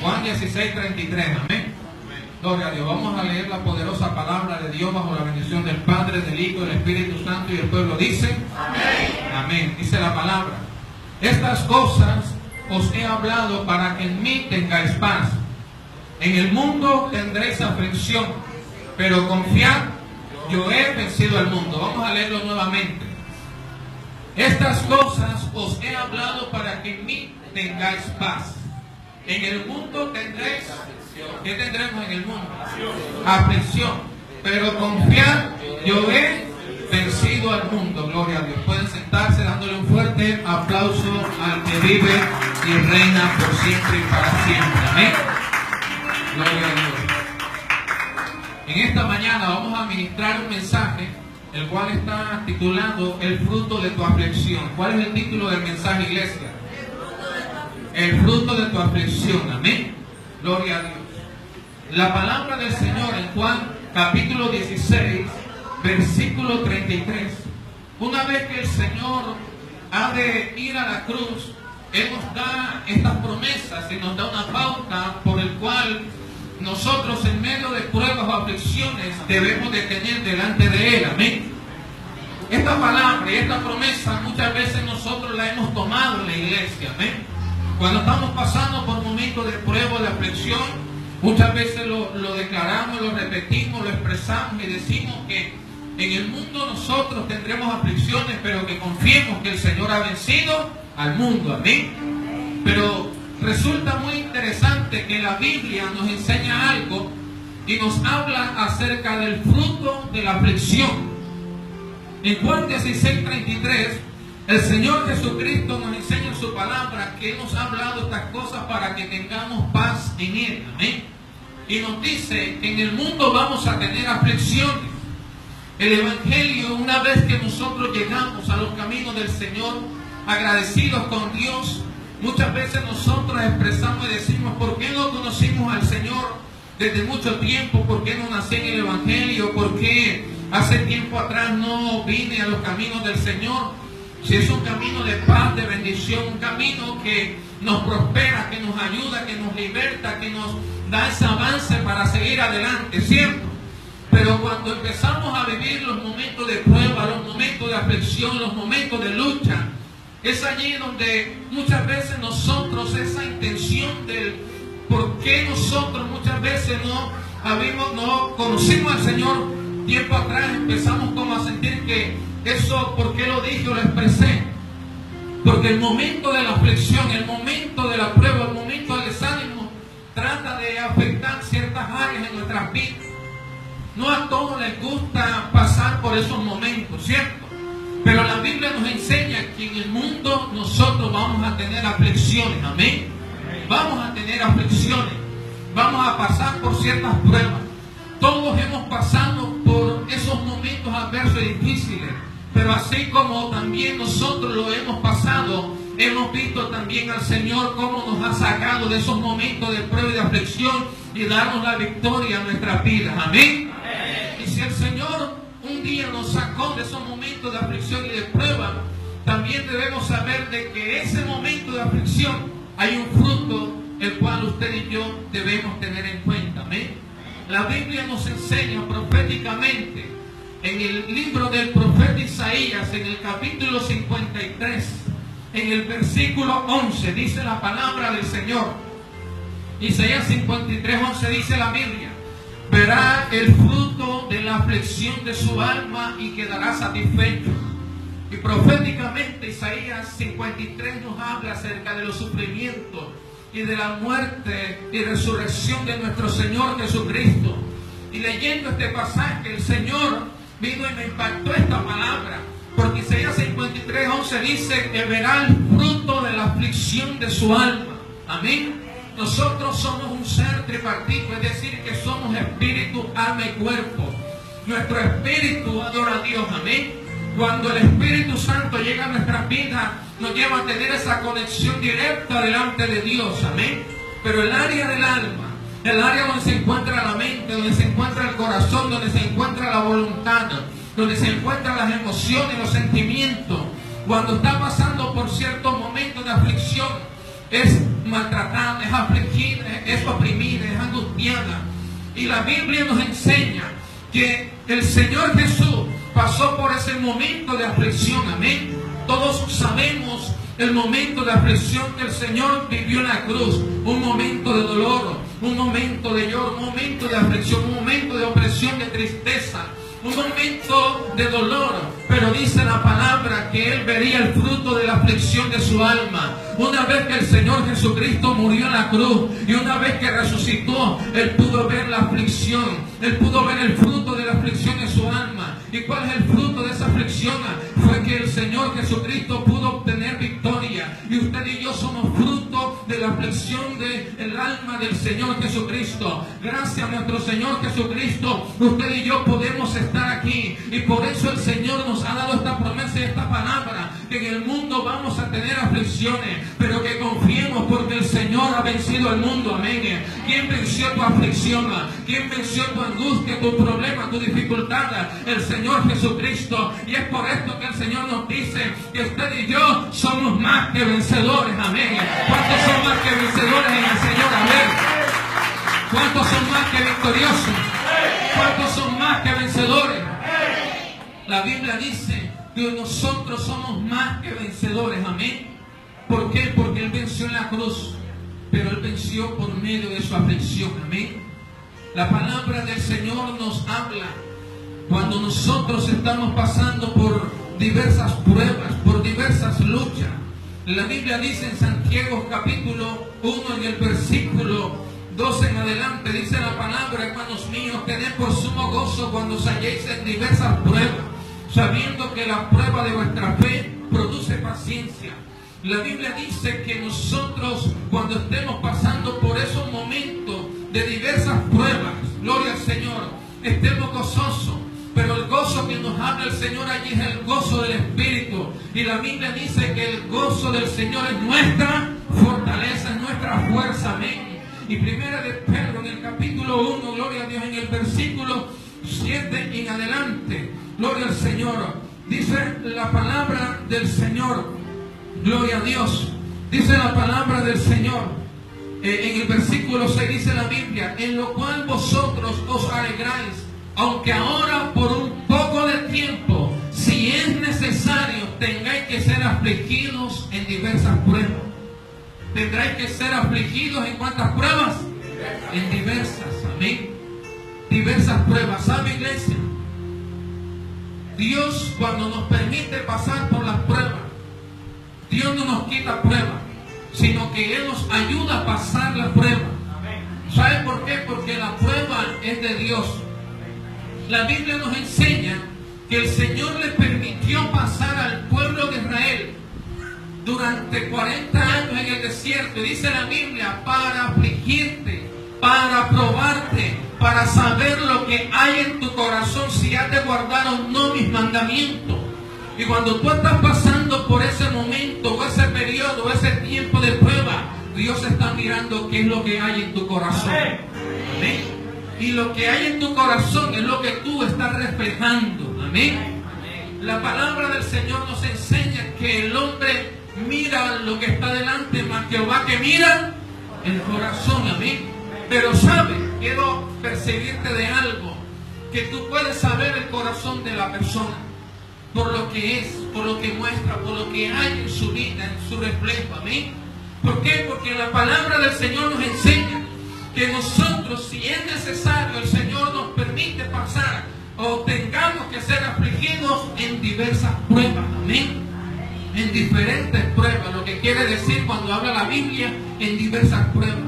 Juan 16:33, amén. Gloria a Dios. Vamos a leer la poderosa palabra de Dios bajo la bendición del Padre, del Hijo y del Espíritu Santo, y el pueblo dice amén. Amén. Dice la palabra: estas cosas os he hablado para que en mí tengáis paz. En el mundo tendréis aflicción, pero confiad, yo he vencido al mundo. Vamos a leerlo nuevamente. Estas cosas os he hablado para que en mí tengáis paz. En el mundo tendréis aflicción. ¿Qué tendremos en el mundo? Aflicción. Pero confiad, yo he vencido al mundo. Gloria a Dios. Pueden sentarse dándole un fuerte aplauso al que vive y reina por siempre y para siempre. Amén. Gloria a Dios. En esta mañana vamos a ministrar un mensaje, el cual está titulado El fruto de tu aflicción. ¿Cuál es el título del mensaje, iglesia? El fruto de tu aflicción. Amén. Gloria a Dios. La palabra del Señor en Juan capítulo 16, versículo 33. Una vez que el Señor ha de ir a la cruz, Él nos da estas promesas y nos da una pauta por el cual nosotros en medio de pruebas o aflicciones debemos de tener delante de Él. Amén. Esta palabra y esta promesa muchas veces nosotros la hemos tomado en la iglesia. Amén. Cuando estamos pasando por momentos de prueba, de aflicción, muchas veces lo declaramos, lo repetimos, lo expresamos y decimos que en el mundo nosotros tendremos aflicciones, pero que confiemos que el Señor ha vencido al mundo. Amén. Pero resulta muy interesante que la Biblia nos enseña algo y nos habla acerca del fruto de la aflicción. En Juan 16:33, el Señor Jesucristo nos enseña en su palabra que nos ha hablado estas cosas para que tengamos paz en Él. Amén. Y nos dice que en el mundo vamos a tener aflicciones. El Evangelio, una vez que nosotros llegamos a los caminos del Señor, agradecidos con Dios, muchas veces nosotros expresamos y decimos: ¿por qué no conocimos al Señor desde mucho tiempo? ¿Por qué no nací en el Evangelio? ¿Por qué hace tiempo atrás no vine a los caminos del Señor? Si es un camino de paz, de bendición, un camino que nos prospera, que nos ayuda, que nos liberta, que nos da ese avance para seguir adelante, ¿cierto? Pero cuando empezamos a vivir los momentos de prueba, los momentos de aflicción, los momentos de lucha, es allí donde muchas veces nosotros, esa intención del por qué nosotros muchas veces no conocimos al Señor tiempo atrás, empezamos como a sentir que eso, ¿por qué lo dije o lo expresé? Porque el momento de la aflicción, el momento de la prueba, el momento del desánimo, trata de afectar ciertas áreas en nuestras vidas. No a todos les gusta pasar por esos momentos, ¿cierto? Pero la Biblia nos enseña que en el mundo nosotros vamos a tener aflicciones. Amén. Vamos a tener aflicciones. Vamos a pasar por ciertas pruebas. Todos hemos pasado por esos momentos adversos y difíciles. Pero así como también nosotros lo hemos pasado, hemos visto también al Señor cómo nos ha sacado de esos momentos de prueba y de aflicción y darnos la victoria en nuestras vidas. Amén. Y si el Señor un día nos sacó de esos momentos de aflicción y de prueba, también debemos saber de que ese momento de aflicción hay un fruto el cual usted y yo debemos tener en cuenta. Amén. La Biblia nos enseña proféticamente en el libro del profeta Isaías, en el capítulo 53, en el versículo 11, dice la palabra del Señor. Isaías 53, 11 dice la Biblia: verá el fruto de la aflicción de su alma y quedará satisfecho. Y proféticamente Isaías 53 nos habla acerca de los sufrimientos y de la muerte y resurrección de nuestro Señor Jesucristo. Y leyendo este pasaje, el Señor vino y me impactó esta palabra, porque Isaías 53, 11 dice que verá el fruto de la aflicción de su alma. Amén. Nosotros somos un ser tripartito, es decir, que somos espíritu, alma y cuerpo. Nuestro espíritu adora a Dios. Amén. Cuando el Espíritu Santo llega a nuestras vidas, nos lleva a tener esa conexión directa delante de Dios. Amén. Pero el área del alma, el área donde se encuentra la mente, donde se encuentra el corazón, donde se encuentra la voluntad, donde se encuentran las emociones, los sentimientos, cuando está pasando por ciertos momentos de aflicción, es maltratada, es afligida, Y la Biblia nos enseña que el Señor Jesús pasó por ese momento de aflicción. Amén. Todos sabemos el momento de aflicción que el Señor vivió en la cruz. Un momento de dolor, un momento de lloro, un momento de aflicción, un momento de opresión, de tristeza, un momento de dolor. Pero dice la palabra que Él vería el fruto de la aflicción de su alma. Una vez que el Señor Jesucristo murió en la cruz y una vez que resucitó, Él pudo ver la aflicción. Él pudo ver el fruto de la aflicción de su alma. ¿Y cuál es el fruto de esa aflicción? Fue que el Señor Jesucristo pudo obtener victoria. Y usted y yo somos fruto de la aflicción del alma del Señor Jesucristo. Gracias a nuestro Señor Jesucristo, usted y yo podemos estar aquí. Y por eso el Señor nos ha dado esta promesa y esta palabra, que en el mundo vamos a tener aflicciones, pero que confiemos porque el Señor ha vencido al mundo. Amén. ¿Quién venció tu aflicción? ¿Quién venció tu angustia, tu problema, tu dificultad? El Señor Jesucristo. Y es por esto que el Señor nos dice que usted y yo somos más que vencedores. Amén. ¿Cuántos son más que vencedores en el Señor? Amén. ¿Cuántos son más que victoriosos? ¿Cuántos son más que vencedores? La Biblia dice que nosotros somos más que vencedores. Amén. ¿Por qué? Porque Él venció en la cruz, pero Él venció por medio de su aflicción. Amén. La palabra del Señor nos habla cuando nosotros estamos pasando por diversas pruebas, por diversas luchas. La Biblia dice en Santiago capítulo 1 en el versículo 12 en adelante, dice la palabra: hermanos míos, tened por sumo gozo cuando os halléis en diversas pruebas, sabiendo que la prueba de vuestra fe produce paciencia. La Biblia dice que nosotros, cuando estemos pasando por esos momentos de diversas pruebas, gloria al Señor, estemos gozosos. Pero el gozo que nos habla el Señor allí es el gozo del Espíritu. Y la Biblia dice que el gozo del Señor es nuestra fortaleza, es nuestra fuerza. Amén. Y primera de Pedro en el capítulo 1, gloria a Dios, en el versículo 7 en adelante, gloria al Señor, dice la palabra del Señor, gloria a Dios, dice la palabra del Señor, en el versículo 6 dice la Biblia: en lo cual vosotros os alegráis, aunque ahora por un poco de tiempo, si es necesario, tengáis que ser afligidos en diversas pruebas. Tendráis que ser afligidos en cuántas pruebas? En diversas. Amén. Diversas pruebas. ¿Sabe, iglesia? Dios, cuando nos permite pasar por las pruebas, Dios no nos quita pruebas, sino que Él nos ayuda a pasar la prueba. ¿Sabe por qué? Porque la prueba es de Dios. La Biblia nos enseña que el Señor le permitió pasar al pueblo de Israel durante 40 años en el desierto. Y dice la Biblia: para afligirte, para probarte, para saber lo que hay en tu corazón, si has de guardar o no mis mandamientos. Y cuando tú estás pasando por ese momento, o ese periodo, o ese tiempo de prueba, Dios está mirando qué es lo que hay en tu corazón. Amén. Y lo que hay en tu corazón es lo que tú estás reflejando. Amén. La palabra del Señor nos enseña que el hombre mira lo que está delante, más Jehová que mira el corazón. Amén. Pero sabe, quiero percibirte de algo, que tú puedes saber el corazón de la persona por lo que es, por lo que muestra, por lo que hay en su vida, en su reflejo. Amén. ¿Por qué? Porque la palabra del Señor nos enseña que nosotros, si es necesario, el Señor nos permite pasar o tengamos que ser afligidos en diversas pruebas. Amén. En diferentes pruebas. Lo que quiere decir cuando habla la Biblia, en diversas pruebas.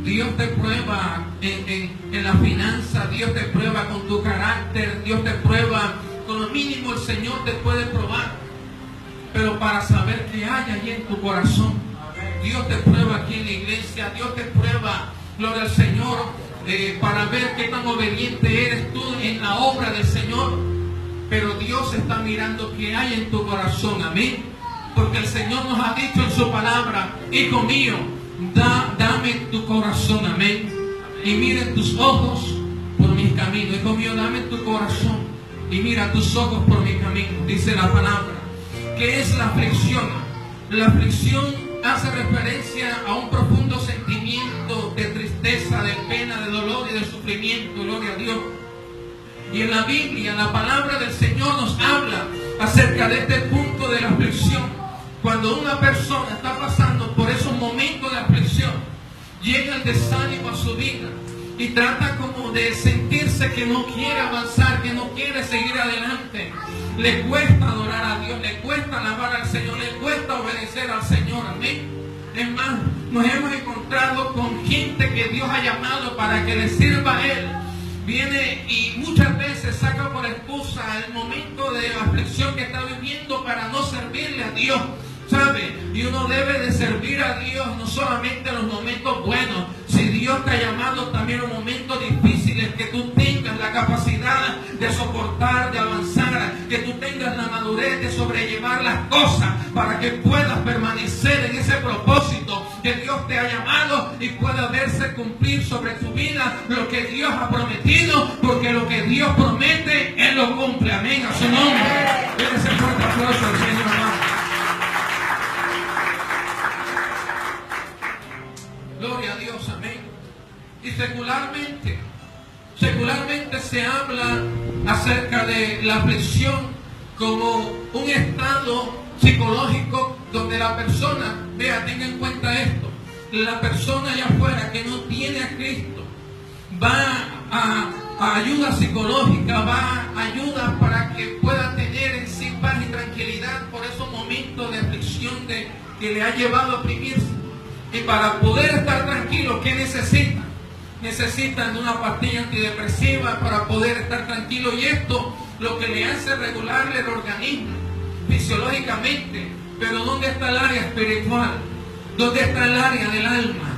Dios te prueba en la finanza, Dios te prueba con tu carácter, Dios te prueba con lo mínimo. El Señor te puede probar, pero para saber qué hay allí en tu corazón. Dios te prueba aquí en la iglesia, Dios te prueba, gloria al Señor, para ver qué tan obediente eres tú en la obra del Señor. Pero Dios está mirando qué hay en tu corazón. Amén. Porque el Señor nos ha dicho en su palabra: hijo mío, dame tu corazón. Amén. Y miren tus ojos por mis caminos. Hijo mío, dame tu corazón y mira tus ojos por mi camino. Dice la palabra. ¿Qué es la aflicción? La aflicción hace referencia a un profundo sentimiento de tristeza, de pena, de dolor y y de sufrimiento, gloria a Dios. Y en la Biblia, la palabra del Señor nos habla acerca de este punto de la aflicción. Cuando una persona está pasando por esos momentos de aflicción, llega el desánimo a su vida y trata como de sentirse que no quiere avanzar, que no quiere seguir adelante. Le cuesta adorar a Dios, le cuesta alabar al Señor, le cuesta obedecer al Señor. Amén. Es más, nos hemos encontrado con gente que Dios ha llamado para que le sirva a Él. Viene y muchas veces saca por excusa el momento de aflicción que está viviendo para no servirle a Dios, ¿sabe? Y uno debe de servir a Dios no solamente en los momentos buenos. Si Dios te ha llamado también en momentos difíciles, que tú tengas la capacidad de soportar, de avanzar, que tú tengas la madurez de sobrellevar las cosas para que puedas permanecer en ese propósito que Dios te ha llamado y pueda verse cumplir sobre tu vida lo que Dios ha prometido, porque lo que Dios promete, Él lo cumple. Amén, a su nombre. Denle ese fuerte aplauso al Señor, hermano. Gloria a Dios, amén. Y secularmente se habla acerca de la aflicción como un estado psicológico donde la persona, vea, tenga en cuenta esto, la persona allá afuera que no tiene a Cristo va a ayuda psicológica, va a ayuda para que pueda tener en sí paz y tranquilidad por esos momentos de aflicción que le ha llevado a oprimirse. Y para poder estar tranquilo, ¿qué necesitan? Necesitan una pastilla antidepresiva para poder estar tranquilo. Y esto lo que le hace regularle el organismo fisiológicamente. Pero ¿dónde está el área espiritual? ¿Dónde está el área del alma?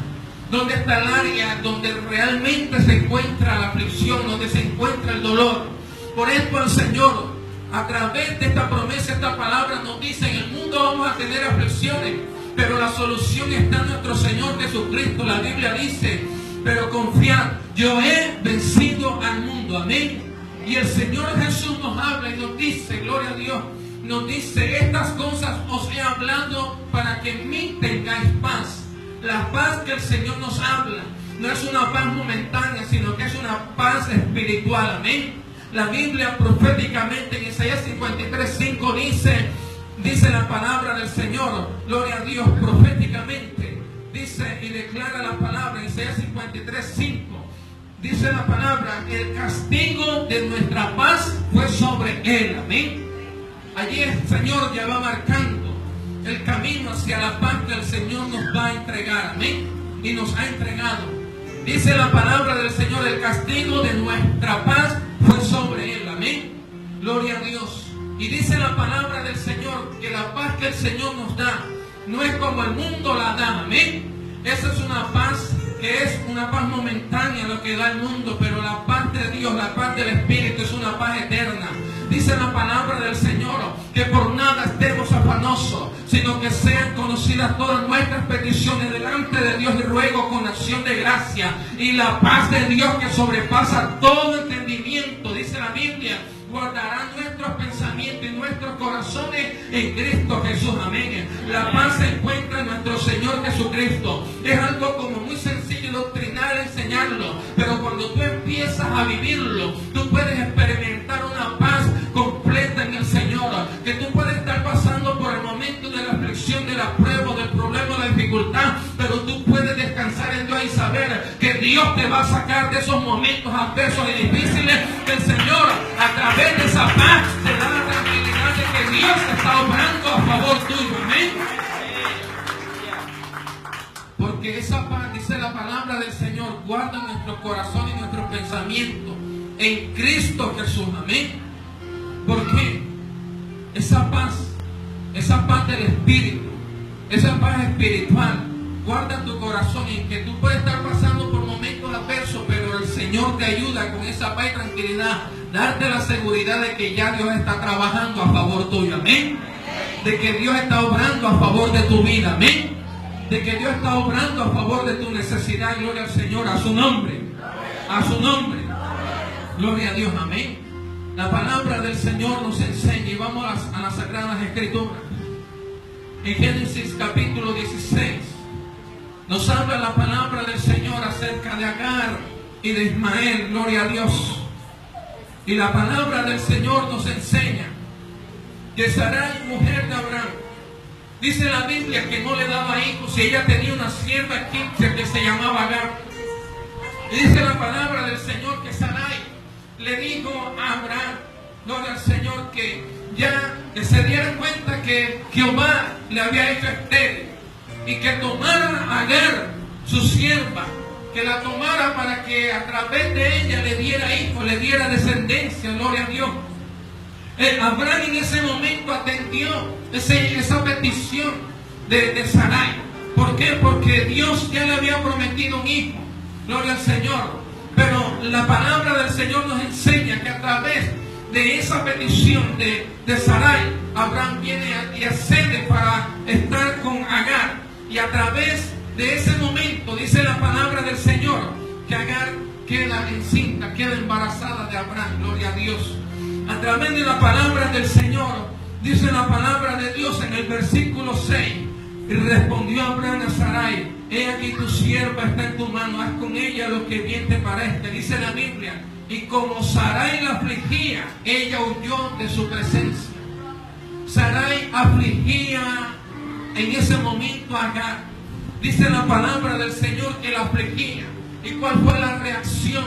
¿Dónde está el área donde realmente se encuentra la aflicción, donde se encuentra el dolor? Por esto el Señor, a través de esta promesa, esta palabra nos dice: en el mundo vamos a tener aflicciones, pero la solución está en nuestro Señor Jesucristo. La Biblia dice: pero confiad, yo he vencido al mundo. Amén. Y el Señor Jesús nos habla y nos dice, gloria a Dios, nos dice: estas cosas os he hablado para que en mí tengáis paz. La paz que el Señor nos habla no es una paz momentánea, sino que es una paz espiritual. Amén. La Biblia proféticamente en Isaías 53:5 dice la palabra del Señor, gloria a Dios, proféticamente dice y declara la palabra en Isaías 53:5. Dice la palabra: el castigo de nuestra paz fue sobre Él. Amén. Allí el Señor ya va marcando el camino hacia la paz que el Señor nos va a entregar. Amén. Y nos ha entregado. Dice la palabra del Señor: el castigo de nuestra paz fue sobre Él. Amén. Gloria a Dios. Y dice la palabra del Señor que la paz que el Señor nos da no es como el mundo la da. Amén. Esa es una paz que es una paz momentánea lo que da el mundo, pero la paz de Dios, la paz del Espíritu, es una paz eterna. Dice la palabra del Señor que por nada estemos afanosos, sino que sean conocidas todas nuestras peticiones delante de Dios y ruego con acción de gracia. Y la paz de Dios, que sobrepasa todo entendimiento, dice la Biblia, guardará nuestros pensamientos y nuestros corazones en Cristo Jesús. Amén. La paz se encuentra en nuestro Señor Jesucristo. Es algo como muy sencillo doctrinar, enseñarlo, pero cuando tú empiezas a vivirlo, tú puedes experimentar una paz completa en el Señor, que tú puedes estar pasando por el momento de la aflicción, de la prueba, del problema, de la dificultad, pero tú puedes descansar en Dios y saber que Dios te va a sacar de esos momentos adversos y difíciles, que el Señor a través de esa paz te da la tranquilidad de que Dios está obrando a favor tuyo. Amén. Porque esa paz, dice la palabra del Señor, guarda nuestro corazón y nuestro pensamiento en Cristo Jesús. Amén. ¿Por qué? Esa paz del Espíritu, esa paz espiritual, guarda tu corazón en que tú puedes estar pasando por momentos adversos, pero el Señor te ayuda con esa paz y tranquilidad, darte la seguridad de que ya Dios está trabajando a favor tuyo. Amén. De que Dios está obrando a favor de tu vida. Amén. De que Dios está obrando a favor de tu necesidad. Gloria al Señor, a su nombre. A su nombre. Gloria a Dios. Amén. La palabra del Señor nos enseña, y vamos a las Sagradas Escrituras. En Génesis capítulo 16 nos habla la palabra del Señor acerca de Agar y de Ismael, gloria a Dios. Y la palabra del Señor nos enseña que Sarai, mujer de Abraham, dice la Biblia que no le daba hijos y ella tenía una sierva egipcia que se llamaba Agar. Y dice la palabra del Señor que Sarai le dijo a Abraham, gloria al Señor, que ya se dieran cuenta que Jehová le había hecho estéril y que tomara a Agar, su sierva, que la tomara para que a través de ella le diera hijos, le diera descendencia, gloria a Dios. Abraham en ese momento atendió esa petición de Sarai. ¿Por qué? Porque Dios ya le había prometido un hijo, gloria al Señor. Pero la palabra del Señor nos enseña que a través de esa petición de Sarai, Abraham viene y accede para estar con Agar. Y a través de ese momento, dice la palabra del Señor, que Agar queda encinta, queda embarazada de Abraham, gloria a Dios. A través de la palabra del Señor, dice la palabra de Dios en el versículo 6, y respondió Abraham a Sarai, he aquí tu sierva está en tu mano, haz con ella lo que bien te parezca. Dice la Biblia, y como Sarai la afligía, ella huyó de su presencia. Sarai afligía en ese momento a Agar. Dice la palabra del Señor que la afligía. ¿Y cuál fue la reacción?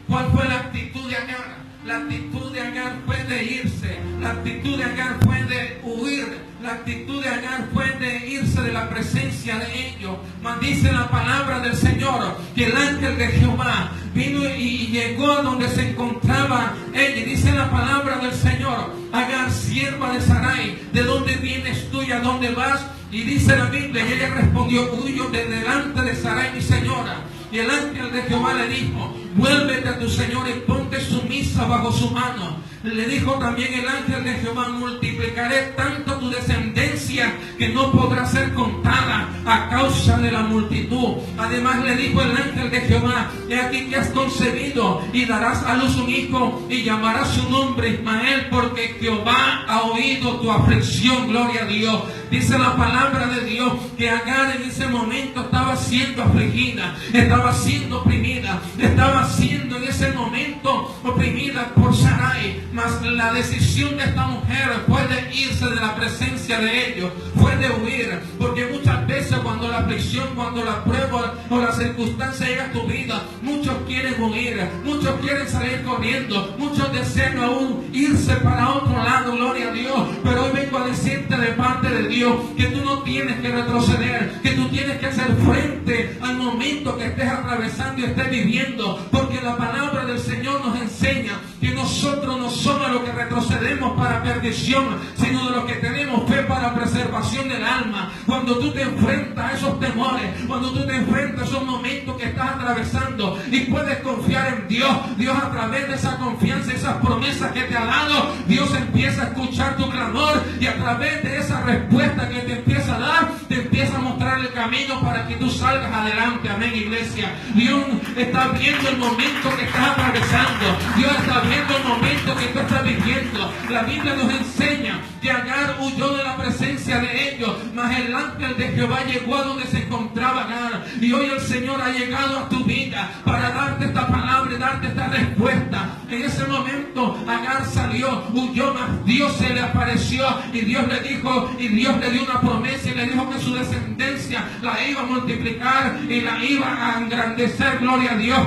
¿Cuál fue la actitud de Agar? La actitud de Agar fue de irse. La actitud de Agar fue de huir. La actitud de Agar fue de irse de la presencia de ellos. Mas dice la palabra del Señor que el ángel de Jehová vino y llegó a donde se encontraba ella. Y dice la palabra del Señor, Agar, sierva de Sarai, ¿de dónde vienes tú y a dónde vas? Y dice la Biblia, y ella respondió, huyo de delante de Sarai, mi señora. Y el ángel de Jehová le dijo, vuélvete a tu señor y ponte sumisa bajo su mano. Le dijo también el ángel de Jehová, multiplicaré tanto tu descendencia que no podrá ser contada a causa de la multitud. Además le dijo el ángel de Jehová, he aquí que has concebido y darás a luz un hijo y llamarás su nombre Ismael, porque Jehová ha oído tu aflicción, gloria a Dios. Dice la palabra de Dios que Agar en ese momento estaba siendo afligida, estaba siendo oprimida, estaba siendo en ese momento oprimida por Sarai. Mas la decisión de esta mujer fue de irse de la presencia de ellos, fue de huir. Porque muchas veces cuando la aflicción, cuando la prueba o la circunstancia llega a tu vida, muchos quieren huir, muchos quieren salir corriendo, muchos desean aún irse para otro lado, gloria a Dios. Pero hoy vengo a decirte de parte de Dios que tú no tienes que retroceder, que tú tienes que hacer frente al momento que estés atravesando y estés viviendo. Porque la palabra del Señor nos enseña que nosotros no somos los que retrocedemos para perdición, sino de los que tenemos fe para preservación del alma. Cuando tú te enfrentas a esos temores, cuando tú te enfrentas a esos momentos que estás atravesando y puedes confiar en Dios, Dios a través de esa confianza, esas promesas que te ha dado, Dios empieza a escuchar tu clamor y a través de esa respuesta que te empieza a dar, te empieza a mostrar el camino para que tú salgas adelante. Amén, iglesia. Dios está viendo el momento que estás atravesando. Dios está viendo el momento que tú estás viviendo. La Biblia nos enseña que Agar huyó de la presencia de ellos, mas el ángel de Jehová llegó a donde se encontraba Agar. Y hoy el Señor ha llegado a tu vida para darte esta palabra y darte esta respuesta. En ese momento Agar salió, huyó, mas Dios se le apareció y Dios le dijo, y Dios le dio una promesa y le dijo que su descendencia la iba a multiplicar y la iba a engrandecer, gloria a Dios.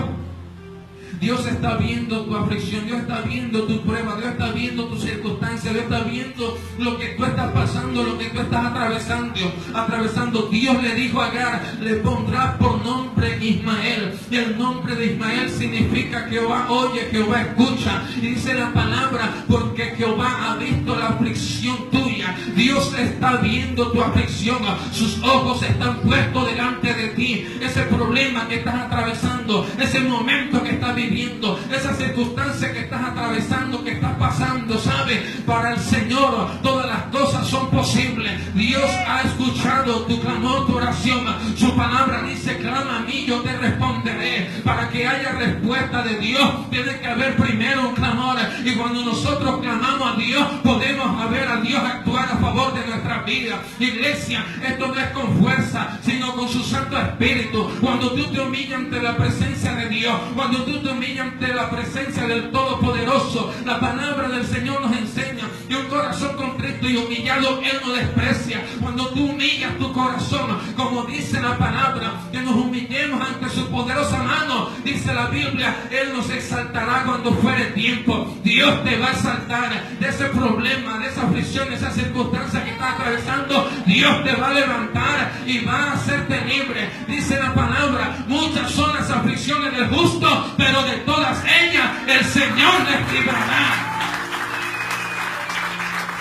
Dios está viendo tu aflicción, Dios está viendo tu prueba, Dios está viendo tu circunstancia, Dios está viendo lo que tú estás pasando, lo que tú estás atravesando. Dios le dijo a Agar, le pondrás por nombre Ismael. Y el nombre de Ismael significa Jehová oye, Jehová escucha. Y dice la palabra, porque Jehová ha visto la aflicción tuya. Dios está viendo tu aflicción, sus ojos están puestos delante de ti. Ese problema que estás atravesando, ese momento que estás viviendo, esa circunstancia que estás atravesando, que estás pasando, ¿sabe? Para el Señor todas las cosas son posibles. Dios ha escuchado tu clamor, tu oración. Su palabra dice, clama a mí, yo te responderé, para que que haya respuesta de Dios, tiene que haber primero un clamor. Y cuando nosotros clamamos a Dios, podemos ver a Dios actuar a favor de nuestra vida. Iglesia, esto no es con fuerza, sino con su Santo Espíritu. Cuando tú te humillas ante la presencia de Dios, cuando tú te humillas ante la presencia del Todopoderoso, la palabra del Señor nos enseña que un corazón contrito y humillado Él no desprecia. Cuando tú humillas tu corazón, como dice la palabra, que nos humillemos ante su poderosa mano, dice la Biblia, Él nos exaltará cuando fuere tiempo. Dios te va a exaltar de ese problema, de esa aflicción, de esa circunstancia que estás atravesando. Dios te va a levantar y va a hacerte libre. Dice la palabra, muchas son las aflicciones del justo, pero de todas ellas el Señor les librará.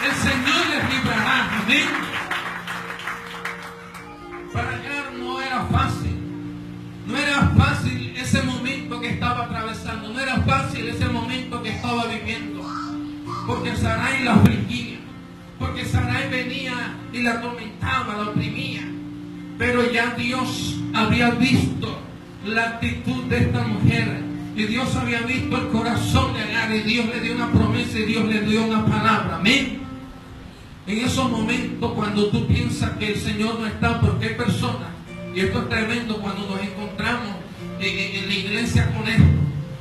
El Señor les librará. Amén. Para Agar no era fácil. No era fácil ese momento que estaba atravesando. No era fácil ese momento que estaba viviendo. Porque Sarai la afligía. Porque Sarai venía y la atormentaba, la oprimía. Pero ya Dios había visto la actitud de esta mujer. Y Dios había visto el corazón de Agar. Y Dios le dio una promesa y Dios le dio una palabra. Amén. En esos momentos cuando tú piensas que el Señor no está, porque hay personas, y esto es tremendo cuando nos encontramos en la iglesia con esto,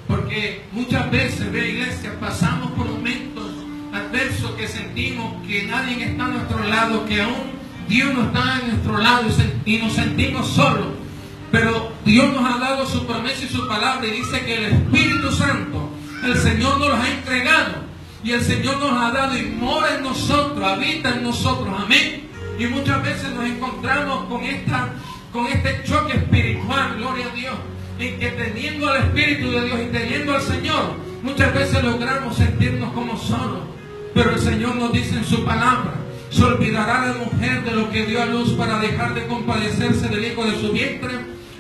porque muchas veces, ve iglesia, pasamos por momentos adversos que sentimos que nadie está a nuestro lado, que aún Dios no está a nuestro lado y nos sentimos solos. Pero Dios nos ha dado su promesa y su palabra y dice que el Espíritu Santo, el Señor nos los ha entregado. Y el Señor nos ha dado y mora en nosotros, habita en nosotros, amén. Y muchas veces nos encontramos con este choque espiritual, gloria a Dios, en que teniendo al Espíritu de Dios y teniendo al Señor, muchas veces logramos sentirnos como solos. Pero el Señor nos dice en su palabra, se olvidará la mujer de lo que dio a luz para dejar de compadecerse del hijo de su vientre.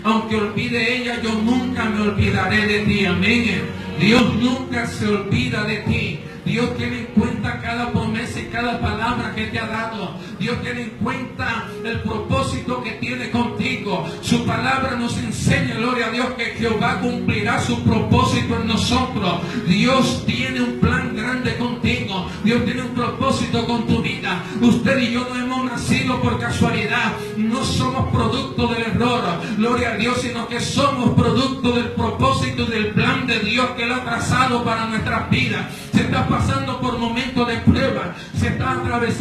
Aunque olvide ella, yo nunca me olvidaré de ti, amén. Dios nunca se olvida de ti. Dios tiene en cuenta cada promesa y cada palabra que te ha dado. Dios tiene en cuenta el propósito que tiene contigo. Su palabra nos enseña, gloria a Dios, que Jehová cumplirá su propósito en nosotros. Dios tiene un plan grande contigo. Dios tiene un propósito con tu vida. Usted y yo no hemos nacido por casualidad. No somos producto del error, gloria a Dios, sino que somos producto del propósito y del plan de Dios que Él ha trazado para nuestras vidas. Se está pasando por momentos de prueba, se está atravesando